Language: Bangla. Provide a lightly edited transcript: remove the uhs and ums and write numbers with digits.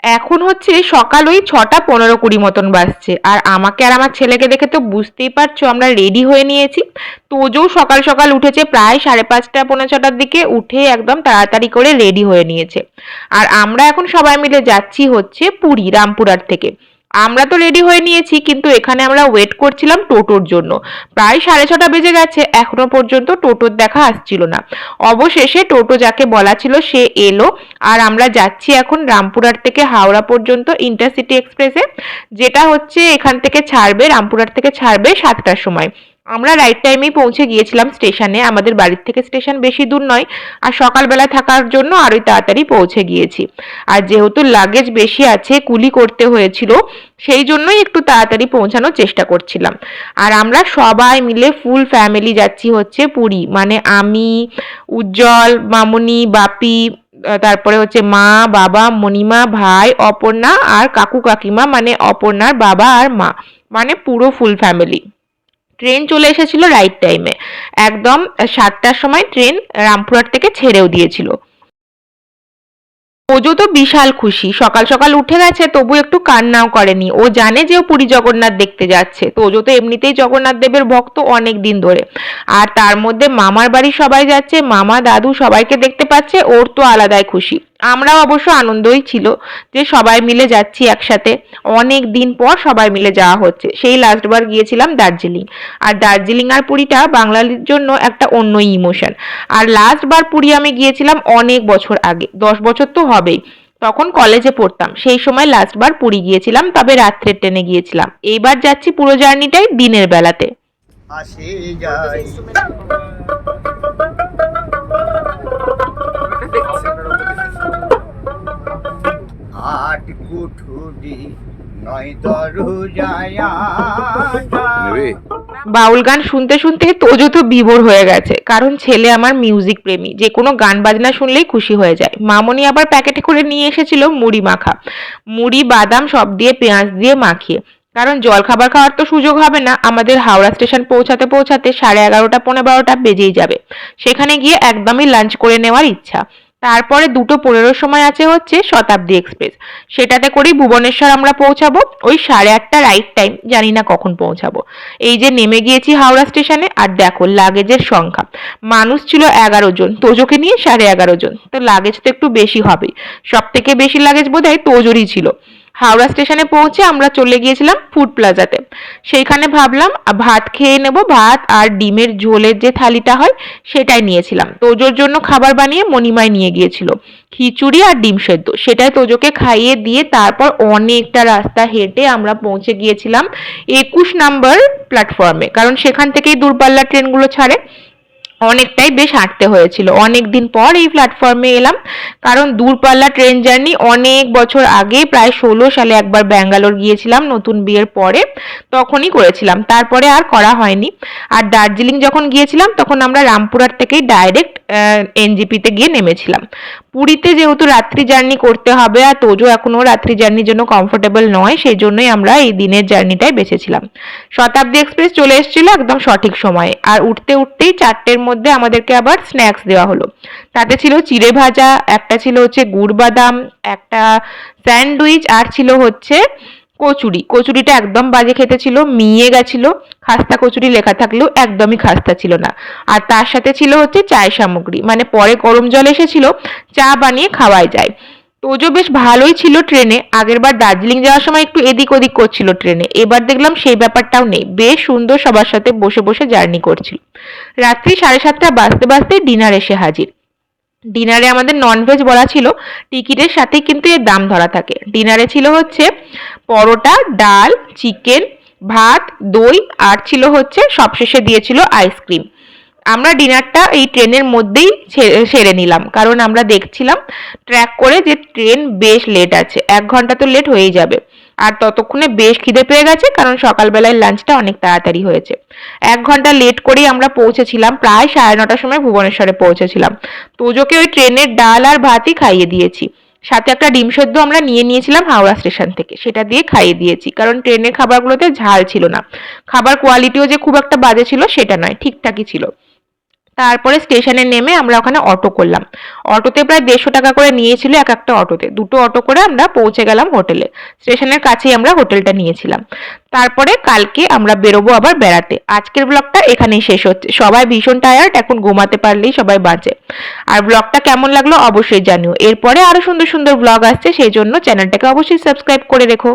এখন হচ্ছে সকাল ওই 6টা 15-20 মতন বাজছে। আর আমাকে আর আমার ছেলেকে দেখে তো বুঝতেই পারছো আমরা রেডি হয়ে নিয়েছি। তোজও সকাল সকাল উঠেছে, প্রায় 5:30 পৌনে 6টার দিকে উঠে একদম তাড়াতাড়ি করে রেডি হয়ে নিয়েছে। আর আমরা এখন সবাই মিলে যাচ্ছি হচ্ছে পুরী, রামপুরহাট থেকে। আমরা তো রেডি হয়ে নিয়েছি, কিন্তু এখানে আমরা ওয়েট করছিলাম টোটোর জন্য। প্রায় 6:30 বেজে গেছে, এখনো পর্যন্ত টোটোর দেখা আসছিল না। অবশেষে টোটো যাকে বলা ছিল সে এলো। আর আমরা যাচ্ছি এখন রামপুরহাট থেকে হাওড়া পর্যন্ত ইন্টারসিটি এক্সপ্রেসে, যেটা হচ্ছে এখান থেকে ছাড়বে, রামপুরহাট থেকে ছাড়বে 7টার সময়। আমরা রাইট টাইমেই পৌঁছে গিয়েছিলাম স্টেশনে, আমাদের বাড়ির থেকে স্টেশন বেশি দূর নয়। আর সকালবেলা থাকার জন্য আরোই তাড়াতাড়ি পৌঁছে গিয়েছি। আর যেহেতু লাগেজ বেশি আছে, কুলি করতে হয়েছিল, সেই জন্যই একটু তাড়াতাড়ি পৌঁছানোর চেষ্টা করছিলাম। আর আমরা সবাই মিলে ফুল ফ্যামিলি যাচ্ছি হচ্ছে পুরী, মানে আমি, উজ্জ্বল, মামুনি, বাপি, তারপরে হচ্ছে মা, বাবা, মণিমা, ভাই, অপর্ণা আর কাকু কাকিমা, মানে অপর্ণার বাবা আর মা, মানে পুরো ফুল ফ্যামিলি। ট্রেন চলে এসেছিল রাইট টাইমে, একদম 7টার সময় ট্রেন রামপুরহাট থেকে ছেড়েও দিয়েছিল। ওজো তো বিশাল খুশি, সকাল সকাল উঠে গেছে, তবু একটু কান্নাও করেনি। ও জানে যে ও পুরী জগন্নাথ দেখতে যাচ্ছে। তো ওজো তো এমনিতেই জগন্নাথ দেবের ভক্ত অনেক দিন ধরে। আর তার মধ্যে মামার বাড়ি সবাই যাচ্ছে, মামা দাদু সবাইকে দেখতে পাচ্ছে, ওর তো আলাদাই খুশি। আমরাও অবশ্য আনন্দই ছিল যে সবাই মিলে যাচ্ছি একসাথে। অনেক দিন পর সবাই মিলে যাওয়া হচ্ছে। সেই লাস্টবার গিয়েছিলাম দার্জিলিং। আর দার্জিলিং আর পুরীটা বাঙালির জন্য একটা অন্য ইমোশন। আর লাস্ট বার পুরী আমি গিয়েছিলাম অনেক বছর আগে, 10 বছর তো হবেই। তখন কলেজে পড়তাম, সেই সময় লাস্ট বার পুরী গিয়েছিলাম, তবে রাত্রের ট্রেনে গিয়েছিলাম। এইবার যাচ্ছি পুরো জার্নিটাই দিনের বেলাতে। আসে যায় আট কুঠুরি নয় দরজায় বাউল গান শুনতে শুনতে তোজো তো বিভোর হয়ে গেছে, কারণ ছেলে আমার মিউজিক প্রেমী, যে কোনো গান বাজনা শুনলেই খুশি হয়ে যায়। মামনি আবার প্যাকেটে করে নিয়ে এসেছিল মুড়ি মাখা, মুড়ি বাদাম সব দিয়ে পেঁয়াজ দিয়ে মাখিয়ে। কারণ জল খাবার খাওয়ার তো সুযোগ হবে না, আমাদের হাওড়া স্টেশন পৌঁছাতে পৌঁছাতে 11:30 পৌনে 12টা বেজেই যাবে। সেখানে গিয়ে একদমই লাঞ্চ করে নেওয়ার ইচ্ছা। তারপরে 2:15-র সময় আছে হচ্ছে শতাব্দী এক্সপ্রেস, সেটাতে করেই ভুবনেশ্বর আমরা পৌঁছাবো ওই 8:30 রাইট টাইম, জানি না কখন পৌঁছাবো। এই যে নেমে গিয়েছি হাওড়া স্টেশনে, আর দেখো লাগেজের সংখ্যা, মানুষ ছিল 11 জন, তোজোকে নিয়ে 11:30 জন, তো লাগেজ তো একটু বেশি হবেই। সব থেকে বেশি লাগেজ বোধহয় তোজোরই ছিল। হাওড়া স্টেশনে পৌঁছে আমরা চলে গিয়েছিলাম ফুড প্লাজাতে। সেইখানে ভাবলাম ভাত খেয়ে নেব, ভাত আর ডিমের ঝোলের যে থালিটা হয় সেটাই নিয়েছিলাম। তোজোর জন্য খাবার বানিয়ে মণিমায় নিয়ে গিয়েছিল খিচুড়ি আর ডিম সেদ্ধ, সেটাই তোজোকে খাইয়ে দিয়ে তারপর অনেকটা রাস্তা হেঁটে আমরা পৌঁছে গিয়েছিলাম 21 নম্বর প্ল্যাটফর্মে, কারণ সেখান থেকেই দূরপাল্লার ট্রেনগুলো ছাড়ে। অনেকটাই বেশ হাঁটতে হয়েছিল, অনেক দিন পর এই প্ল্যাটফর্মে এলাম। কারণ দূরপাল্লা ট্রেন জার্নি অনেক বছর আগে, প্রায় 16 সালে একবার ব্যাঙ্গালোর গিয়েছিলাম নতুন বিয়ের পরে, তখনই করেছিলাম, তারপরে আর করা হয়নি। আর দার্জিলিং যখন গিয়েছিলাম তখন আমরা রামপুরহাট থেকেই ডাইরেক্ট এনজিপিতে গিয়ে নেমেছিলাম। পুরীতে যেহেতু রাত্রি জার্নি করতে হবে, আর তোজো এখনো রাত্রি জার্নির জন্য কমফোর্টেবল নয়, সেই জন্যই আমরা এই দিনের জার্নিটাই বেছেছিলাম। শতাব্দী এক্সপ্রেস চলে এসেছিল একদম সঠিক সময়ে, আর উঠতে উঠতেই 4টের মধ্যে আমাদেরকে আবার স্ন্যাক্স দেওয়া হলো। তাতে ছিল চিড়ে ভাজা, একটা ছিল হচ্ছে গুড় বাদাম, একটা স্যান্ডউইচ, আর ছিল হচ্ছে কচুরি। কচুরিটা একদম বাজে খেতে ছিল, মিয়ে গেছিল। খাস্তা কচুরি লেখা থাকলেও একদমই খাস্তা ছিল না। আর তার সাথে ছিল হচ্ছে চায়ের সামগ্রী, মানে পরে গরম জল এসেছিল, চা বানিয়ে খাওয়াই যায়। তোজো বেশ ভালোই ছিল ট্রেনে। আগেরবার দার্জিলিং যাওয়ার সময় একটু এদিক ওদিক করছিল ট্রেনে, এবার দেখলাম সেই ব্যাপারটাও নেই, বেশ সুন্দর সবার সাথে বসে বসে জার্নি করছিল। রাত্রি 7:30 বাজতে বাজতে ডিনার এসে হাজির। ডিনারে আমাদের ননভেজ বলা ছিল, টিকিটের সাথে কিন্তু এর দাম ধরা থাকে। ডিনারে ছিল হচ্ছে পরোটা, ডাল, চিকেন, ভাত, দই, আর ছিল হচ্ছে সবশেষে দিয়েছিল আইসক্রিম। আমরা ডিনারটা এই ট্রেনের মধ্যেই সেরে নিলাম, কারণ আমরা দেখছিলাম ট্র্যাক করে যে ট্রেন বেশ লেট আছে, 1 ঘন্টা তো লেট হয়েই যাবে। আর ততক্ষণে বেশ খিদে পেয়ে গেছে, কারণ সকালবেলায় লাঞ্চটা অনেক তাড়াতাড়ি হয়েছে। 1 ঘন্টা লেট করেই আমরা পৌঁছেছিলাম, প্রায় 9:30টার সময় ভুবনেশ্বরে পৌঁছেছিলাম। তোজোকে ওই ট্রেনের ডাল আর ভাতই খাইয়ে দিয়েছি, সাথে একটা ডিম সেদ্ধ আমরা নিয়ে নিয়েছিলাম হাওড়া স্টেশন থেকে, সেটা দিয়ে খাইয়ে দিয়েছি, কারণ ট্রেনের খাবারগুলোতে ঝাল ছিল না। খাবার কোয়ালিটিও যে খুব একটা বাজে ছিল সেটা নয়, ঠিকঠাকই ছিল। তারপরে স্টেশনে নেমে আমরা ওখানে অটো করলাম। অটোতে প্রায় 150 টাকা করে নিয়েছিল এক একটা অটোতে। দুটো অটো করে আমরা পৌঁছে গেলাম হোটেলে। স্টেশনের কাছেই আমরা হোটেলটা নিয়েছিলাম। তারপরে কালকে আমরা বেরোবো আবার বেড়াতে। আজকের ব্লগটা এখানেই শেষ হচ্ছে। সবাই ভীষণ টায়ার্ড, এখন ঘুমাতে পারলেই সবাই বাঁচে। আর ব্লগটা কেমন লাগলো অবশ্যই জানিও। এরপরে আরো সুন্দর সুন্দর ব্লগ আসছে, সেই জন্য চ্যানেলটাকে অবশ্যই সাবস্ক্রাইব করে রেখো।